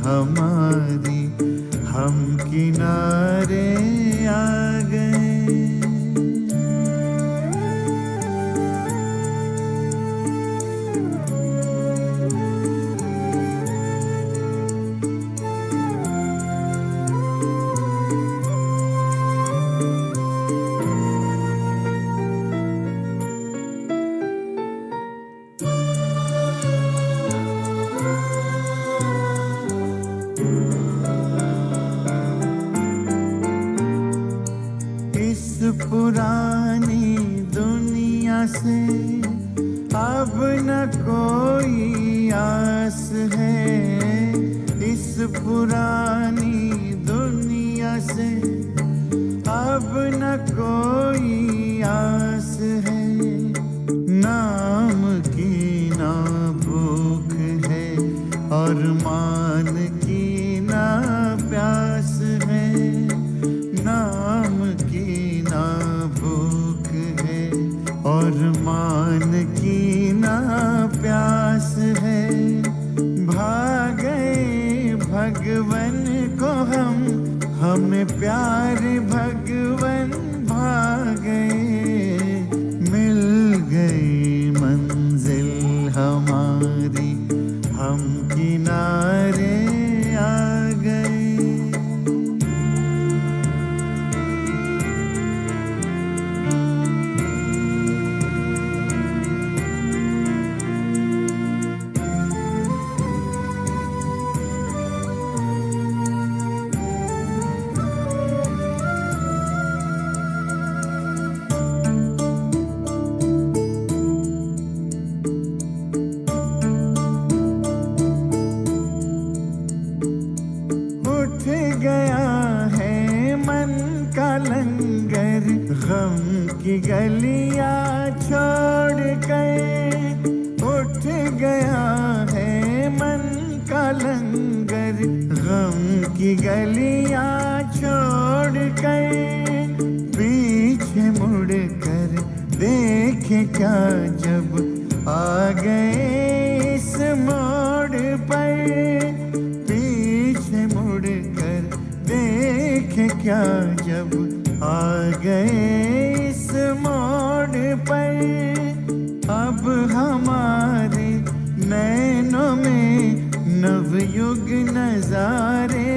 हमारी, हम किनारे आ गए। पुरानी दुनिया से अब न कोई आस है, इस पुरानी दुनिया से अब न कोई आस है। नाम की ना भूख है और मान की ना प्यास है। नाम की ना भूख है और मान की ना प्यास है। भागे भगवन को हमें प्यार भगवन भागे। मिल गई मंजिल हमारी, हम किनारे आ गए। गम की गलियां छोड़ कर उठ गया है मन का लंगर। गम की गलियां छोड़ कर पीछे मुड़ कर देखे क्या जब आ गए इस मोड़ पर। पीछे मुड़ कर देखे क्या जब आ गए इस मोड़ पर। अब हमारे नैनों में नवयुग नजारे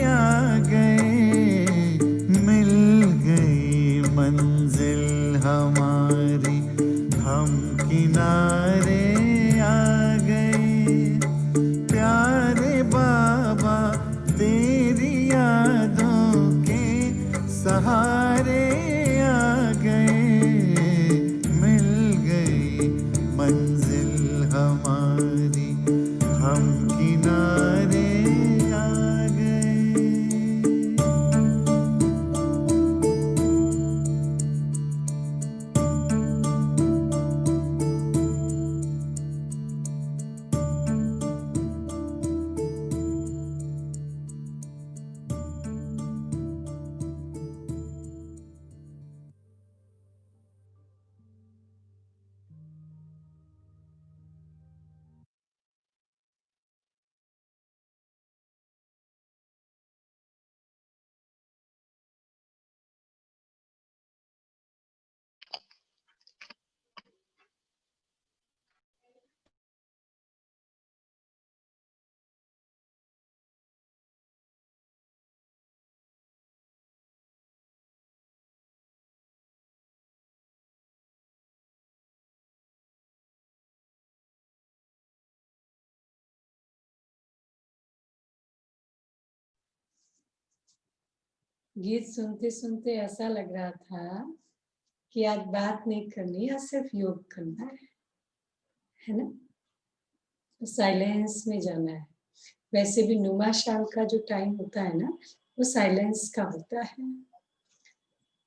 आ गए। मिल गई मंजिल हमारी, हम किनारे आ गए। प्यारे बाबा तेरी यादों के सहारे आ गए। मिल गई मंजिल हमारी, हम किनारे आ गए। गीत सुनते सुनते ऐसा लग रहा था कि आज बात नहीं करनी, आज सिर्फ योग करना है ना। तो साइलेंस में जाना है। वैसे भी नुमा शाम का जो टाइम होता है ना, वो साइलेंस का होता है।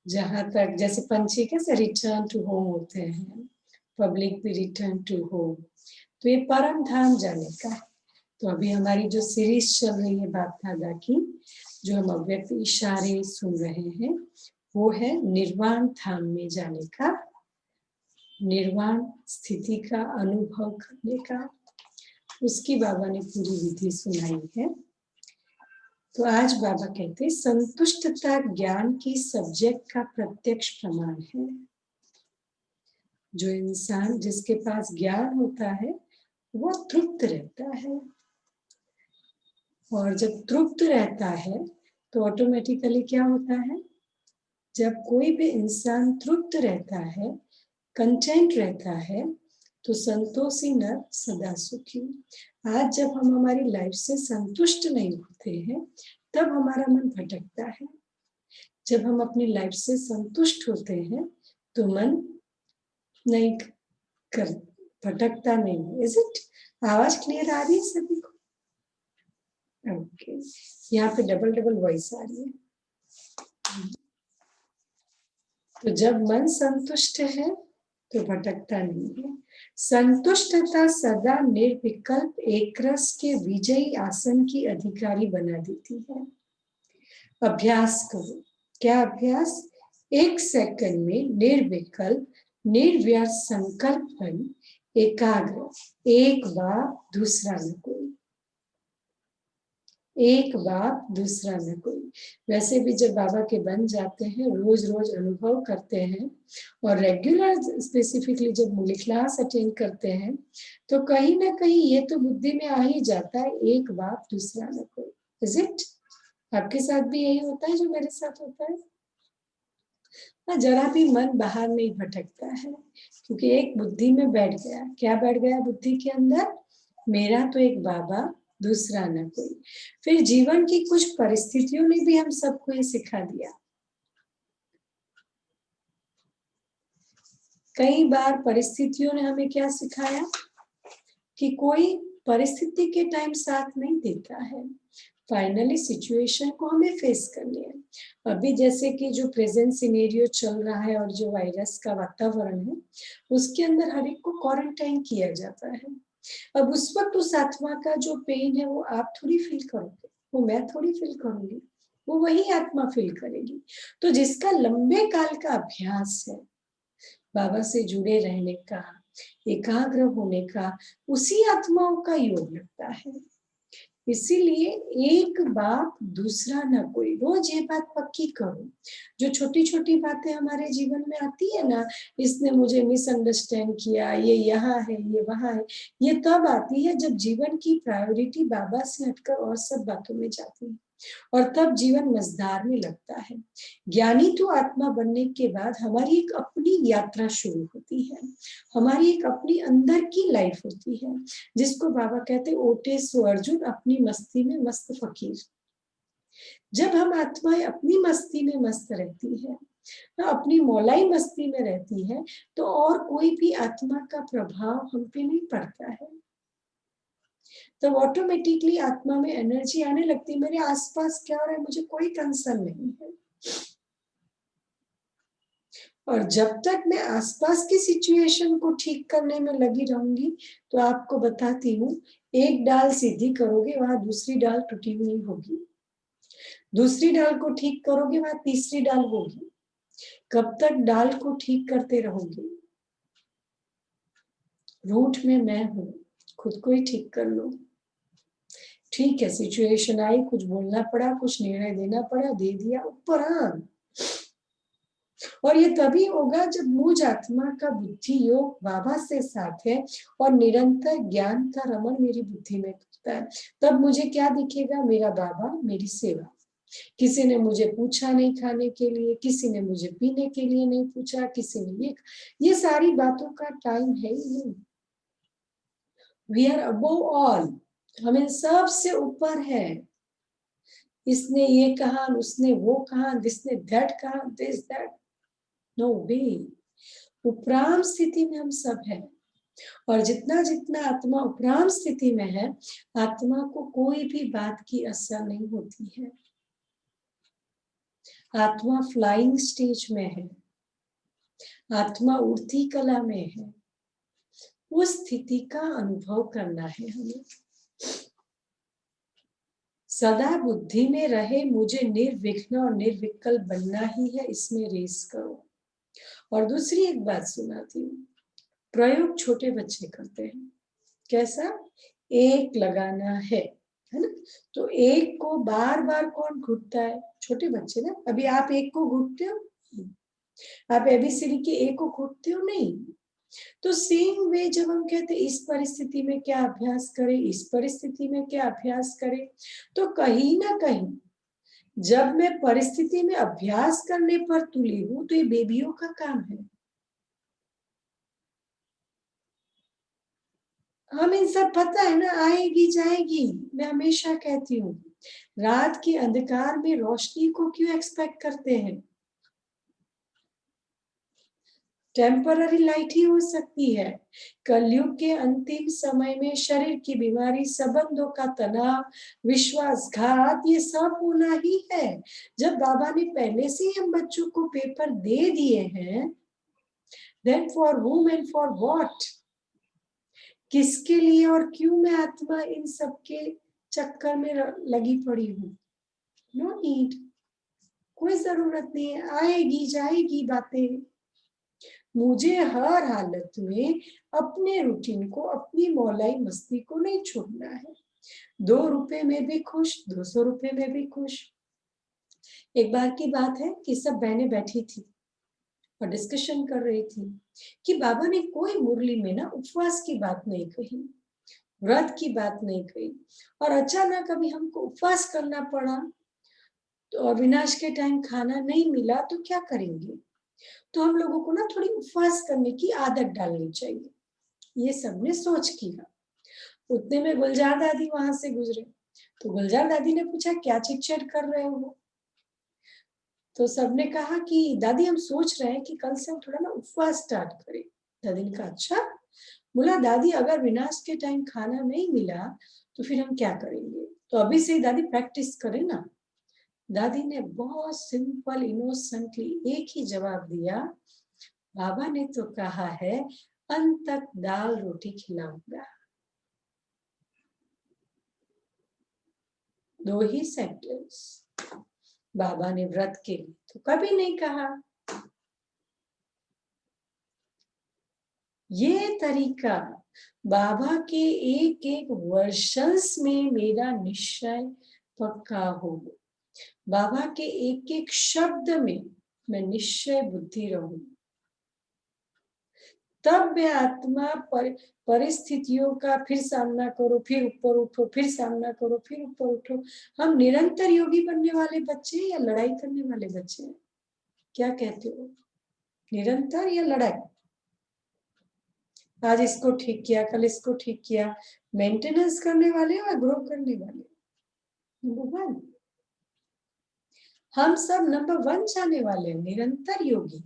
जहां तक जैसे पंछी कैसे रिटर्न टू होम होते हैं, पब्लिक भी रिटर्न टू होम, तो ये परम धाम जाने का है। तो अभी हमारी जो सीरीज चल रही है बाप दादा की, जो हम अव्यक्त इशारे सुन रहे हैं, वो है निर्वाण धाम में जाने का, निर्वाण स्थिति का अनुभव करने का। उसकी बाबा ने पूरी विधि सुनाई है। तो आज बाबा कहते हैं संतुष्टता ज्ञान की सब्जेक्ट का प्रत्यक्ष प्रमाण है। जो इंसान जिसके पास ज्ञान होता है वो तृप्त रहता है, और जब तृप्त रहता है तो ऑटोमेटिकली क्या होता है, जब कोई भी इंसान तृप्त रहता है, कंटेंट रहता है, तो संतोषी नर सदा सुखी। आज जब हम हमारी लाइफ से संतुष्ट नहीं होते हैं तब हमारा मन भटकता है। जब हम अपनी लाइफ से संतुष्ट होते हैं तो मन नहीं कर भटकता नहीं। Is it? आवाज क्लियर आ रही है सभी को? ओके, यहाँ पे डबल डबल वॉइस आ रही है। तो जब मन संतुष्ट है तो भटकता नहीं है। संतुष्टता सदा निर्विकल्प एकरस के विजयी आसन की अधिकारी बना देती है। अभ्यास करो। क्या अभ्यास? 1 सेकंड में निर्विकल्प निर्व्यर्थ संकल्प बन एकाग्र, एक बाप दूसरा न कोई, एक बाप दूसरा न कोई। वैसे भी जब बाबा के बन जाते हैं, रोज रोज अनुभव करते हैं और रेगुलर स्पेसिफिकली जब मूली क्लास अटेंड करते हैं तो कहीं ना कहीं ये तो बुद्धि में आ ही जाता है, एक बाप दूसरा न कोई। Is it? आपके साथ भी यही होता है जो मेरे साथ होता है? जरा भी मन बाहर नहीं भटकता है, क्योंकि एक बुद्धि में बैठ गया। क्या बैठ गया बुद्धि के अंदर? मेरा तो एक बाबा दूसरा न कोई। फिर जीवन की कुछ परिस्थितियों ने भी हम सबको ये सिखा दिया। कई बार परिस्थितियों ने हमें क्या सिखाया कि कोई परिस्थिति के टाइम साथ नहीं देता है, फाइनली सिचुएशन को हमें फेस करनी है। अभी जैसे कि जो प्रेजेंट सिनेरियो चल रहा है और जो वायरस का वातावरण है उसके अंदर हर एक को क्वारंटाइन किया जाता है। अब उस वक्त उस आत्मा का जो पेन है वो आप थोड़ी फील करोगे, वो मैं थोड़ी फील करूंगी, वो वही आत्मा फील करेगी। तो जिसका लंबे काल का अभ्यास है बाबा से जुड़े रहने का, एकाग्र होने का, उसी आत्माओं का योग लगता है। इसीलिए एक बाप दूसरा न कोई। रोज ये बात पक्की करो। जो छोटी छोटी बातें हमारे जीवन में आती है ना, इसने मुझे मिसअंडरस्टैंड किया, ये यहाँ है, ये वहां है, ये तब आती है जब जीवन की प्रायोरिटी बाबा से हटकर और सब बातों में जाती है, और तब जीवन मजेदार में लगता है। ज्ञानी तो आत्मा बनने के बाद हमारी एक अपनी यात्रा शुरू होती है, हमारी एक अपनी अंदर की लाइफ होती है, जिसको बाबा कहते ओटे सो अर्जुन अपनी मस्ती में मस्त फकीर। जब हम आत्माएं अपनी मस्ती में मस्त रहती है, अपनी मौलाई मस्ती में रहती है, तो और कोई भी आत्मा का प्रभाव हम पे नहीं पड़ता है। तो ऑटोमेटिकली आत्मा में एनर्जी आने लगती है, मेरे आसपास क्या हो रहा है मुझे कोई कंसर्न नहीं है। और जब तक मैं आसपास की सिचुएशन को ठीक करने में लगी रहूंगी तो आपको बताती हूँ, एक डाल सीधी करोगे वहां दूसरी डाल टूटी हुई होगी, दूसरी डाल को ठीक करोगे वहां तीसरी डाल होगी। कब तक डाल को ठीक करते रहोगे? रूट में मैं हूं, खुद को ही ठीक कर लो। ठीक है, सिचुएशन आई, कुछ बोलना पड़ा, कुछ निर्णय देना पड़ा, दे दिया, ऊपर हाँ। और ये तभी होगा जब मुझ आत्मा का बुद्धि योग बाबा से साथ है और निरंतर ज्ञान का रमण मेरी बुद्धि में करता है। तब मुझे क्या दिखेगा? मेरा बाबा, मेरी सेवा। किसी ने मुझे पूछा नहीं खाने के लिए, किसी ने मुझे पीने के लिए नहीं पूछा, किसी ने ये सारी बातों का टाइम है ही नहीं। वी आर अबोव ऑल, हम इन सब से ऊपर है। इसने ये कहा, उसने वो कहा, जिसने दैट कहा, दिस दैट, नो वे। उपराम स्थिति में हम सब हैं, और जितना जितना आत्मा उपराम स्थिति में है, आत्मा को कोई भी बात की असर नहीं होती है। आत्मा फ्लाइंग स्टेज में है, आत्मा उड़ती कला में है। उस स्थिति का अनुभव करना है हमें। सदा बुद्धि में रहे मुझे निर्विघ्न और निर्विकल्प बनना ही है, इसमें रेस करो। और दूसरी एक बात सुनाती हूँ, प्रयोग छोटे बच्चे करते हैं। कैसा? एक लगाना है, है ना। तो एक को बार बार कौन घुटता है? छोटे बच्चे ना। अभी आप एक को घुटते हो? आप एबीसीडी के एक को घुटते हो? नहीं। तो सेम वे जब हम कहते हैं इस परिस्थिति में क्या अभ्यास करें, इस परिस्थिति में क्या अभ्यास करें, तो कहीं ना कहीं जब मैं परिस्थिति में अभ्यास करने पर तुली हूं तो ये बेबियों का काम है। हम इन सब पता है ना, आएगी जाएगी। मैं हमेशा कहती हूँ, रात के अंधकार में रोशनी को क्यों एक्सपेक्ट करते हैं? टेम्पररी लाइट ही हो सकती है। कलयुग के अंतिम समय में शरीर की बीमारी, संबंधों का तनाव, विश्वासघात, ये सब होना ही है। जब बाबा ने पहले से ही हम बच्चों को पेपर दे दिए हैं, then for whom and for what? किसके लिए और क्यों मैं आत्मा इन सब के चक्कर में लगी पड़ी हूँ? नो नीड, कोई जरूरत नहीं है। आएगी जाएगी बातें। मुझे हर हालत में अपने रूटीन को, अपनी मौलाई मस्ती को नहीं छोड़ना है। 2 रुपए में भी खुश, 200 रुपए में भी खुश। एक बार की बात है कि सब बहनें बैठी थी और डिस्कशन कर रही थी कि बाबा ने कोई मुरली में ना उपवास की बात नहीं कही, व्रत की बात नहीं कही, और अचानक अभी हमको उपवास करना पड़ा तो अविनाश के टाइम खाना नहीं मिला तो क्या करेंगे? तो हम लोगों को ना थोड़ी उपवास करने की आदत डालनी चाहिए। ये सबने सोच किया। उतने में गुलजार दादी वहां से गुजरे, तो गुलजार दादी ने पूछा क्या चिट-चैट कर रहे हो? तो सबने कहा कि दादी हम सोच रहे हैं कि कल से हम थोड़ा ना उपवास स्टार्ट करें। दादी ने कहा अच्छा। बोला दादी अगर विनाश के टाइम खाना नहीं मिला तो फिर हम क्या करेंगे? तो अभी से ही दादी प्रैक्टिस करें ना। दादी ने बहुत सिंपल इनोसेंटली एक ही जवाब दिया, बाबा ने तो कहा है अंत तक दाल रोटी खिलाऊंगा। 2 ही सेंटेंस। बाबा ने व्रत के लिए तो कभी नहीं कहा। ये तरीका बाबा के एक एक वर्षन्स में मेरा निश्चय पक्का हो। बाबा के एक एक शब्द में मैं निश्चय बुद्धि रहूं। तब मैं आत्मा परिस्थितियों का फिर सामना करो, फिर ऊपर उठो, फिर सामना करो, फिर ऊपर उठो। हम निरंतर योगी बनने वाले बच्चे हैं या लड़ाई करने वाले बच्चे हैं? क्या कहते हो? निरंतर या लड़ाई? आज इसको ठीक किया, कल इसको ठीक किया। मेंटेनेंस करने वाले और ग्रो करने वाले? नंबर 1। हम सब नंबर 1 जाने वाले, निरंतर योगी।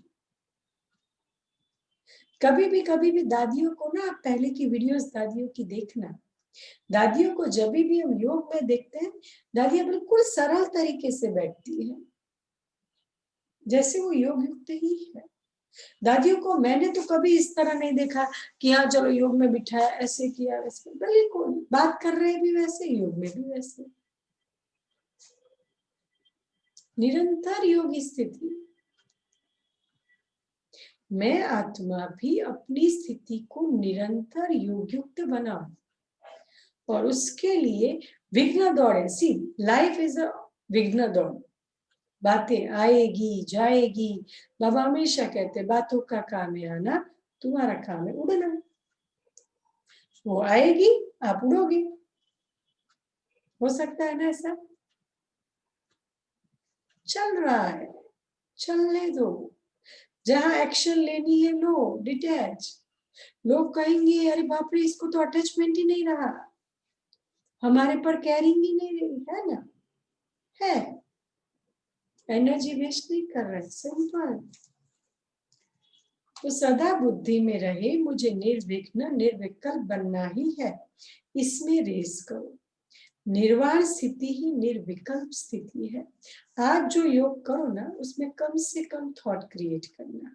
कभी भी दादियों को ना, आप पहले की वीडियोस दादियों की देखना। दादियों को जब भी हम योग में देखते हैं, दादियां बिल्कुल सरल तरीके से बैठती हैं, जैसे वो योग युक्त ही है। दादियों को मैंने तो कभी इस तरह नहीं देखा कि हाँ चलो योग में बिठाया, ऐसे किया वैसे। बिल्कुल बात कर रहे भी वैसे, योग में भी वैसे। निरंतर योग स्थिति। मैं आत्मा भी अपनी स्थिति को निरंतर योग युक्त बनाऊं, और उसके लिए विघ्न दौड़े। सी लाइफ इज अ विघ्न दौड़। बातें आएगी जाएगी। बाबा हमेशा कहते बातों का काम है आना, तुम्हारा काम है उड़ना। वो आएगी, आप उड़ोगे। हो सकता है ना ऐसा? चल रहा है, चलने दो। जहां एक्शन लेनी है लो, डिटैच। लोग कहेंगे अरे बाप रे, इसको तो अटैचमेंट ही नहीं रहा, हमारे पर कैरिंग ही नहीं रही है ना। है, एनर्जी वेस्ट नहीं कर रहे, सिंपल। तो सदा बुद्धि में रहे मुझे निर्विघ्न निर्विकल्प बनना ही है। इसमें रेस करो। निर्वाण स्थिति ही निर्विकल्प स्थिति है। आज जो योग करो ना, उसमें कम से कम थॉट क्रिएट करना।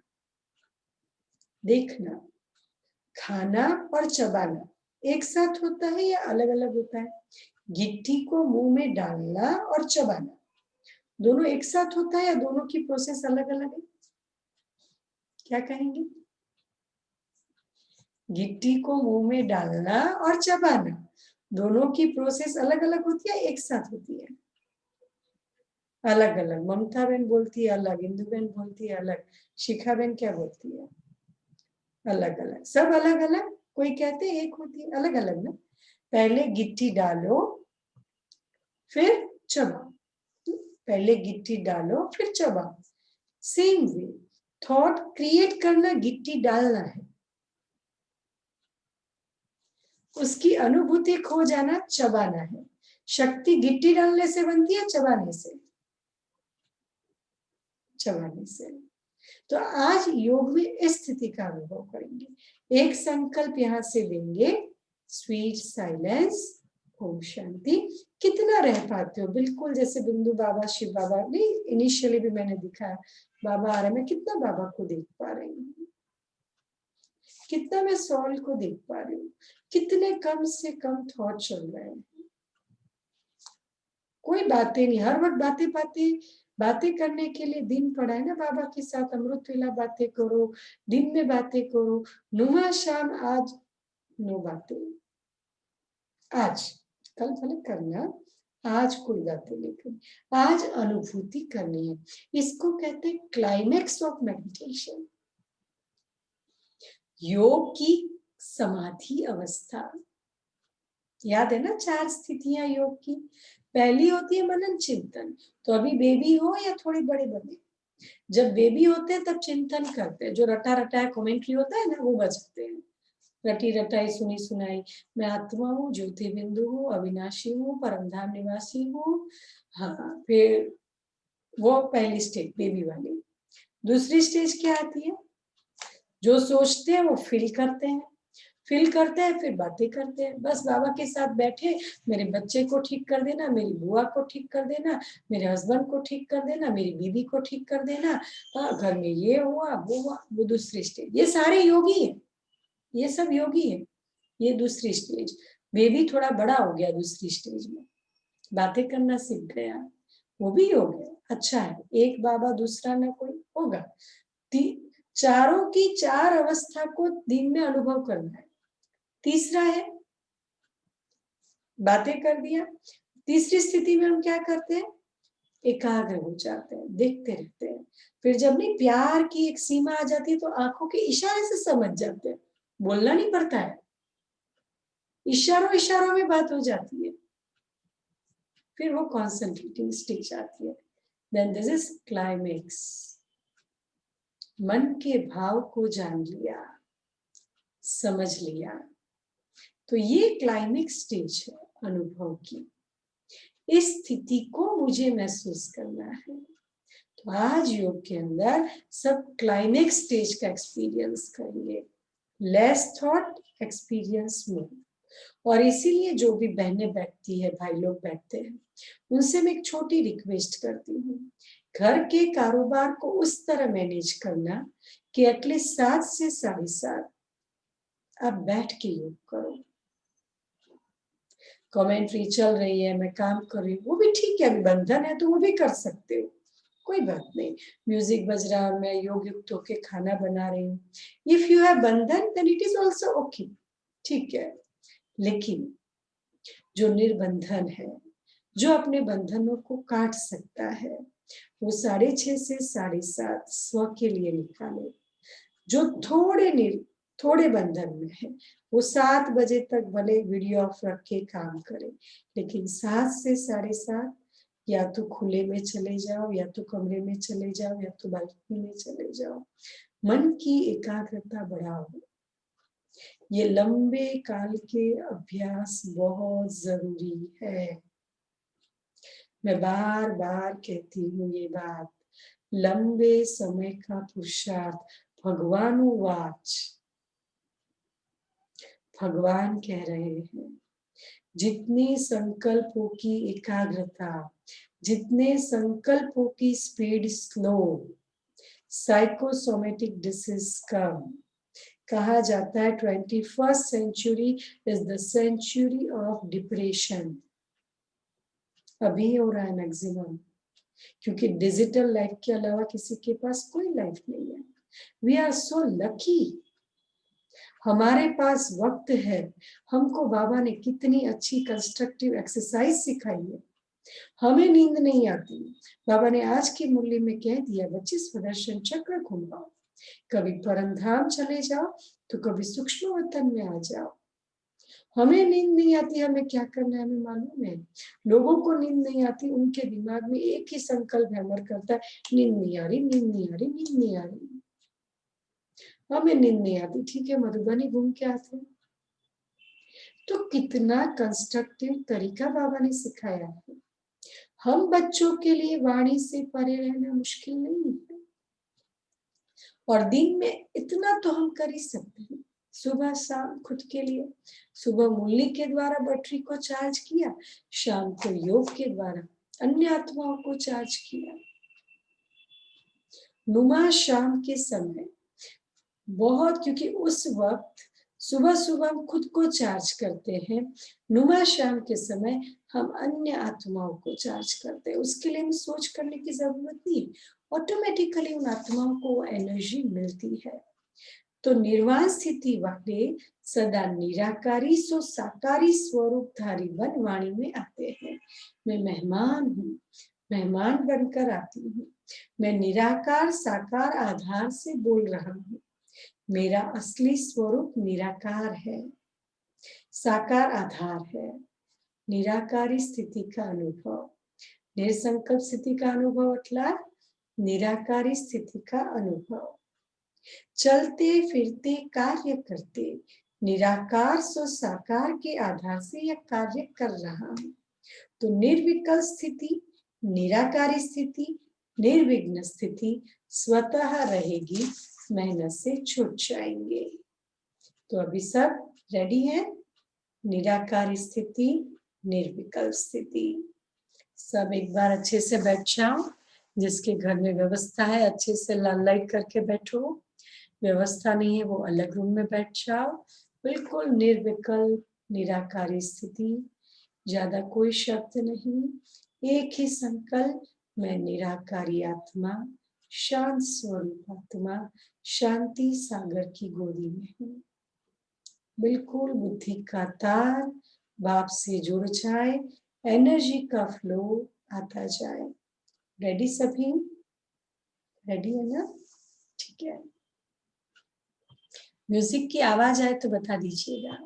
देखना, खाना और चबाना एक साथ होता है या अलग अलग होता है? गिट्टी को मुंह में डालना और चबाना दोनों एक साथ होता है या दोनों की प्रोसेस अलग अलग है? क्या कहेंगे? गिट्टी को मुंह में डालना और चबाना दोनों की प्रोसेस अलग अलग होती है, एक साथ होती है? अलग अलग। ममता बहन बोलती है अलग, इंदु बहन बोलती है अलग, शिखा बहन क्या बोलती है? अलग अलग, सब अलग अलग। कोई कहते हैं एक होती है, अलग अलग ना। पहले गिट्टी डालो फिर चबाओ, पहले गिट्टी डालो फिर चबाओ। सेम वे थॉट क्रिएट करना, गिट्टी डालना है, उसकी अनुभूति खो जाना चबाना है। शक्ति गिट्टी डालने से बनती है, चबाने से? चबाने से। तो आज योग में इस स्थिति का अनुभव करेंगे। एक संकल्प यहां से लेंगे, स्वीट साइलेंस, ओम शांति। कितना रह पाते हो? बिल्कुल जैसे बिंदु बाबा, शिव बाबा, नहीं इनिशियली भी मैंने दिखाया, बाबा आ रहे, मैं कितना बाबा को देख पा रही हूँ, कितना मैं सॉल को देख पा रही हूँ, कितने कम से कम थॉट चल रहे हैं। कोई बातें नहीं, हर वक्त बातें करने के लिए दिन पड़ा है ना बाबा के साथ। अमृत वेला बातें करो, दिन में बातें करो, नुमा शाम, आज नो बातें। आज, कल भले करना, आज कोई बातें नहीं करनी, आज अनुभूति करनी है। इसको कहते हैं क्लाइमेक्स ऑफ मेडिटेशन, योग की समाधि अवस्था। याद है ना 4 स्थितियां योग की? पहली होती है मनन चिंतन। तो अभी बेबी हो या थोड़ी बड़े बने, जब बेबी होते हैं तब चिंतन करते हैं, जो रटा रटाया कमेंट्री होता है ना वो बजते हैं, रटी रटाई सुनी सुनाई, मैं आत्मा हूँ, ज्योति बिंदु हूँ, अविनाशी हूँ, परमधाम निवासी हूँ। हाँ, फिर वो पहली स्टेज बेबी वाली। दूसरी स्टेज क्या आती है? जो सोचते हैं वो फील करते हैं, फील करते हैं फिर बातें करते हैं। बस बाबा के साथ बैठे, मेरे बच्चे को ठीक कर देना, मेरी बुआ को ठीक कर देना, मेरे हस्बैंड को ठीक कर देना, मेरी बीवी को ठीक कर देना, घर में ये हुआ वो हुआ। वो दूसरी स्टेज। ये सारे योगी हैं, ये सब योगी है। ये दूसरी स्टेज। बेबी थोड़ा बड़ा हो गया, दूसरी स्टेज में बातें करना सीख गया, वो भी योग है, अच्छा है। एक बाबा दूसरा ना कोई होगा। चारों की 4 अवस्था को दिन में अनुभव करना है। तीसरा है, बातें कर दिया, तीसरी स्थिति में हम क्या करते हैं? एकाग्र हो जाते हैं, देखते रहते हैं। फिर जब नहीं प्यार की एक सीमा आ जाती है तो आंखों के इशारे से समझ जाते हैं, बोलना नहीं पड़ता है, इशारों में बात हो जाती है। फिर वो कॉन्सेंट्रेटिंग स्टेज आती है। Then this is climax. मन के भाव को जान लिया, समझ लिया, तो ये क्लाइमेक्स स्टेज है अनुभव की। इस स्थिति को मुझे महसूस करना है। तो आज योग के अंदर सब क्लाइमेक्स स्टेज का एक्सपीरियंस करेंगे। लेस थॉट, एक्सपीरियंस मोर। और इसीलिए जो भी बहनें बैठती है, भाई लोग बैठते हैं, उनसे मैं एक छोटी रिक्वेस्ट करती हूँ, घर के कारोबार को उस तरह मैनेज करना कि एटलीस्ट 7 से 7:30 आप बैठ के योग करो। कमेंट्री चल रही है, मैं काम कर रही हूँ, वो भी ठीक है, अभी बंधन है तो वो भी कर सकते हो, कोई बात नहीं। म्यूजिक बज रहा है, मैं योग युक्त होके खाना बना रही हूँ। इफ यू हैव बंधन then it is also okay, ठीक है। लेकिन जो निर्बंधन है, जो अपने बंधनों को काट सकता है, वो 6:30 से 7:30 स्व के लिए निकाले। जो थोड़े बंधन में है, वो 7 बजे तक भले वीडियो ऑफ रख के काम करे, लेकिन 7 से 7:30 या तो खुले में चले जाओ, या तो कमरे में चले जाओ, या तो बालकनी में चले जाओ। मन की एकाग्रता बढ़ाओ। ये लंबे काल के अभ्यास बहुत जरूरी है। मैं बार बार कहती हूँ ये बात, लंबे समय का पुरुषार्थ। भगवानुवाच, भगवान कह रहे हैं, जितनी संकल्पों की एकाग्रता, जितने संकल्पों की स्पीड स्लो, साइकोसोमेटिक डिसीज कम। कहा जाता है 21st century is the century of depression. अभी हो रहा है मैक्सिमम, क्योंकि डिजिटल लाइफ के अलावा किसी के पास कोई लाइफ नहीं है। We are so lucky. हमारे पास वक्त है, हमको बाबा ने कितनी अच्छी कंस्ट्रक्टिव एक्सरसाइज सिखाई है। हमें नींद नहीं आती। बाबा ने आज की मुरली में कह दिया, बच्चे स्वदर्शन चक्र घुमाओ, कभी परम धाम चले जाओ तो कभी सूक्ष्म वतन में आ जाओ। हमें नींद नहीं आती, हमें क्या करना है हमें मालूम है। लोगों को नींद नहीं आती, उनके दिमाग में एक ही संकल्प हैमर करता है, नींद नहीं आ रही, नींद नहीं आ रही, नींद नहीं आ रही। हमें नींद नहीं आती, ठीक है मधुबनी घूम के आते हैं। तो कितना कंस्ट्रक्टिव तरीका बाबा ने सिखाया है। हम बच्चों के लिए वाणी से परे रहना मुश्किल नहीं है, और दिन में इतना तो हम कर ही सकते हैं, सुबह शाम खुद के लिए। सुबह मुरली के द्वारा बैटरी को चार्ज किया, शाम को योग के द्वारा अन्य आत्माओं को चार्ज किया। नुमा शाम के समय बहुत, क्योंकि उस वक्त सुबह सुबह हम खुद को चार्ज करते हैं, नुमा शाम के समय हम अन्य आत्माओं को चार्ज करते हैं। उसके लिए हमें सोच करने की जरूरत नहीं, ऑटोमेटिकली उन आत्माओं को एनर्जी मिलती है। तो निर्वाण स्थिति वाले सदा निराकारी सो साकारी स्वरूपधारी वन वाणी में आते हैं। मैं मेहमान हूँ, मेहमान बनकर आती हूँ। मैं निराकार साकार आधार से बोल रहा हूँ। मेरा असली स्वरूप निराकार है, साकार आधार है। निराकारी स्थिति का अनुभव, निरसंकल्प स्थिति का अनुभव अथवा निराकारी स्थिति का अनुभव। चलते फिरते कार्य करते निराकार सो साकार के आधार से यह कार्य कर रहा हूं। तो निर्विकल्प स्थिति, निराकारी स्थिति, निर्विघ्न स्थिति स्वतः रहेगी, मेहनत से छूट जाएंगे। तो अभी सब रेडी है, निराकारी स्थिति, निर्विकल्प स्थिति। सब एक बार अच्छे से बैठ जाओ, जिसके घर में व्यवस्था है अच्छे से लाल लाइट करके बैठो, व्यवस्था नहीं है वो अलग रूम में बैठ जाओ। बिल्कुल निर्विकल्प निराकारी स्थिति, ज्यादा कोई शब्द नहीं, एक ही संकल्प, मैं निराकारी आत्मा, शांत स्वरूप आत्मा, शांति सागर की गोदी में हूँ। बिल्कुल बुद्धि का तार बाप से जुड़ जाए, एनर्जी का फ्लो आता जाए। रेडी सभी? रेडी है ना? ठीक है। म्यूजिक की आवाज आए तो बता दीजिएगा।